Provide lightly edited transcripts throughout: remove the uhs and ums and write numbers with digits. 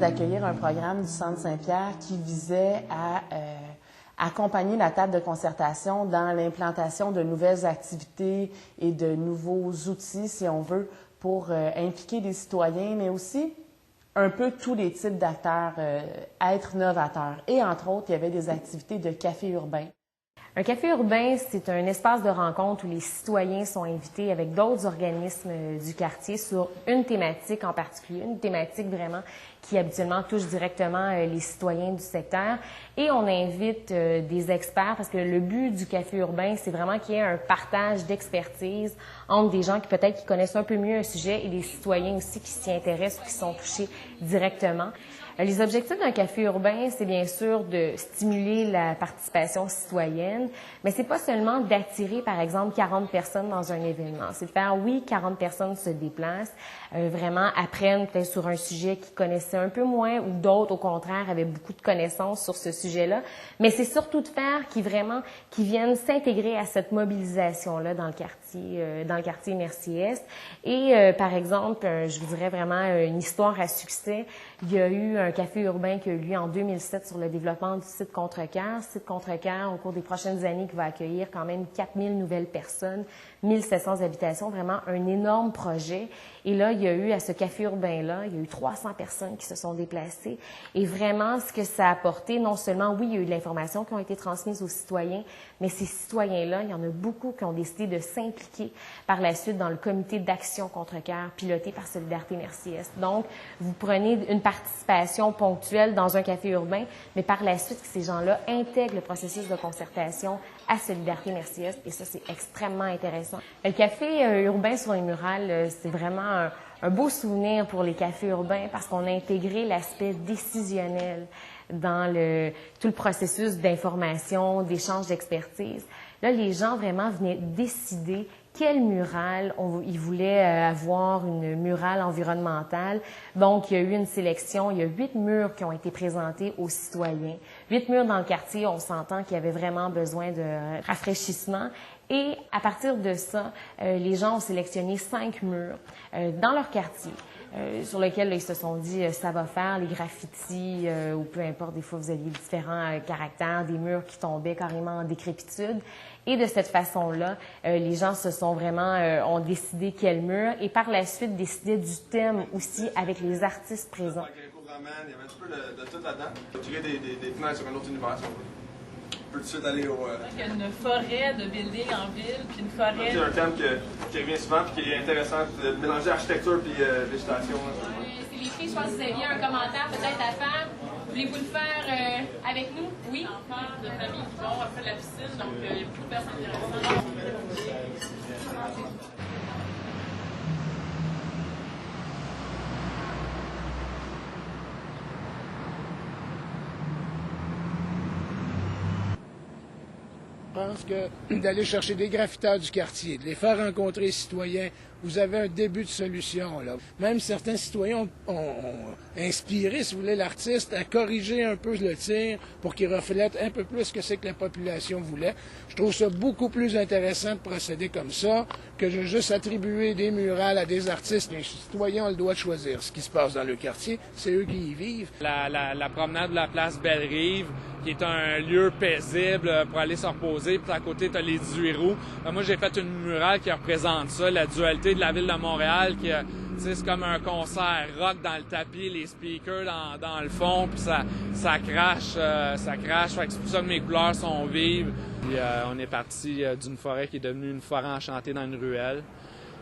d'accueillir un programme du Centre Saint-Pierre qui visait à accompagner la table de concertation dans l'implantation de nouvelles activités et de nouveaux outils, si on veut, pour impliquer des citoyens, mais aussi un peu tous les types d'acteurs, être novateurs. Et entre autres, il y avait des activités de café urbain. Un café urbain, c'est un espace de rencontre où les citoyens sont invités avec d'autres organismes du quartier sur une thématique en particulier, une thématique vraiment qui habituellement touche directement les citoyens du secteur. Et on invite des experts parce que le but du café urbain, c'est vraiment qu'il y ait un partage d'expertise entre des gens qui peut-être qui connaissent un peu mieux un sujet et des citoyens aussi qui s'y intéressent ou qui sont touchés directement. Les objectifs d'un café urbain, c'est bien sûr de stimuler la participation citoyenne, mais c'est pas seulement d'attirer, par exemple, 40 personnes dans un événement. C'est de faire, oui, 40 personnes se déplacent, vraiment apprennent peut-être sur un sujet qu'ils connaissaient un peu moins ou d'autres, au contraire, avaient beaucoup de connaissances sur ce sujet-là, mais c'est surtout de faire qu'ils viennent s'intégrer à cette mobilisation-là dans le quartier Mercier-Est. Et, par exemple, je vous dirais vraiment une histoire à succès. Il y a eu un café urbain qui a eu lieu en 2007 sur le développement du site Contrecoeur. Site Contrecoeur, au cours des prochaines années, qui va accueillir quand même 4000 nouvelles personnes, 1700 habitations, vraiment un énorme projet. Et là, il y a eu, à ce café urbain-là, il y a eu 300 personnes qui se sont déplacées. Et vraiment, ce que ça a apporté, non seulement, oui, il y a eu de l'information qui a été transmise aux citoyens, mais ces citoyens-là, il y en a beaucoup qui ont décidé de s'impliquer par la suite dans le comité d'action Contrecoeur, piloté par Solidarité Mercier-Est. Donc, vous prenez une participation ponctuelle dans un café urbain, mais par la suite, ces gens-là intègrent le processus de concertation à Solidarité Mercier-Est, et ça, c'est extrêmement intéressant. Le café urbain sur les murales, c'est vraiment un beau souvenir pour les cafés urbains parce qu'on a intégré l'aspect décisionnel dans tout le processus d'information, d'échange d'expertise. Là, les gens vraiment venaient décider quelle murale ils voulaient avoir, une murale environnementale. Donc, il y a eu une sélection. Il y a 8 murs qui ont été présentés aux citoyens. 8 murs dans le quartier, on s'entend qu'il y avait vraiment besoin de rafraîchissement. Et à partir de ça, les gens ont sélectionné 5 murs dans leur quartier. Sur lequel là, ils se sont dit ça va faire, les graffitis ou peu importe, des fois vous aviez différents caractères, des murs qui tombaient carrément en décrépitude. Et de cette façon-là, les gens se sont vraiment ont décidé quel mur et par la suite décidé du thème aussi avec les artistes présents. Il y avait un petit peu de tout là-dedans. Tirer des fenêtres sur un autre univers, si on veut. On peut tout de suite aller au... Il y a une forêt de building en ville, puis une forêt... C'est un thème qui revient souvent et qui est intéressant, de mélanger architecture et végétation. Les filles, je pense que vous aviez un commentaire peut-être à faire. Voulez-vous le faire avec nous? Oui? Enfants de famille qui vont après la piscine, donc il y a beaucoup de personnes intéressantes. Je pense que d'aller chercher des graffiteurs du quartier, de les faire rencontrer les citoyens, vous avez un début de solution, là. Même certains citoyens ont inspiré, si vous voulez, l'artiste à corriger un peu le tir pour qu'il reflète un peu plus ce que c'est que la population voulait. Je trouve ça beaucoup plus intéressant de procéder comme ça que de juste attribuer des murales à des artistes. Les citoyens ont le droit de choisir ce qui se passe dans le quartier. C'est eux qui y vivent. La promenade de la place Belle-Rive, qui est un lieu paisible pour aller se reposer. Puis à côté, tu as les 18 roues. Moi, j'ai fait une murale qui représente ça, la dualité de la ville de Montréal, qui c'est comme un concert rock dans le tapis, les speakers dans le fond, puis ça crache. Fait que c'est pour ça que mes couleurs sont vives. Puis on est parti d'une forêt qui est devenue une forêt enchantée dans une ruelle.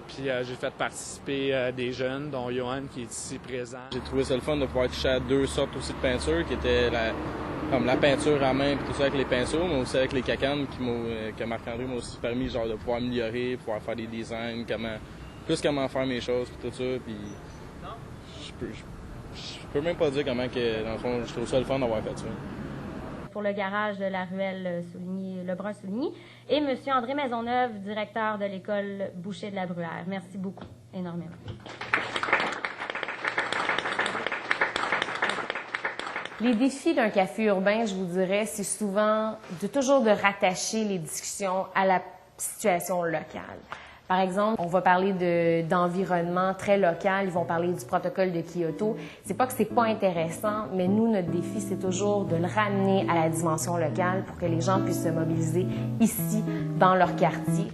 Puis j'ai fait participer des jeunes, dont Johan qui est ici présent. J'ai trouvé ça le fun de pouvoir toucher à 2 sortes aussi de peinture, qui étaient comme la peinture à main, puis tout ça avec les pinceaux, mais aussi avec les cacanes que Marc-André m'a aussi permis genre, de pouvoir améliorer, pouvoir faire des designs, comment faire mes choses, puis tout ça. Puis je peux même pas dire comment que, dans le fond, je trouve ça le fun d'avoir fait ça. Pour le garage de la ruelle Lebrun-Souligny, et M. André Maisonneuve, directeur de l'école Boucher de la Bruyère. Merci beaucoup, énormément. Les défis d'un café urbain, je vous dirais, c'est souvent toujours de rattacher les discussions à la situation locale. Par exemple, on va parler d'environnement très local, ils vont parler du protocole de Kyoto. C'est pas que c'est pas intéressant, mais nous, notre défi, c'est toujours de le ramener à la dimension locale pour que les gens puissent se mobiliser ici, dans leur quartier.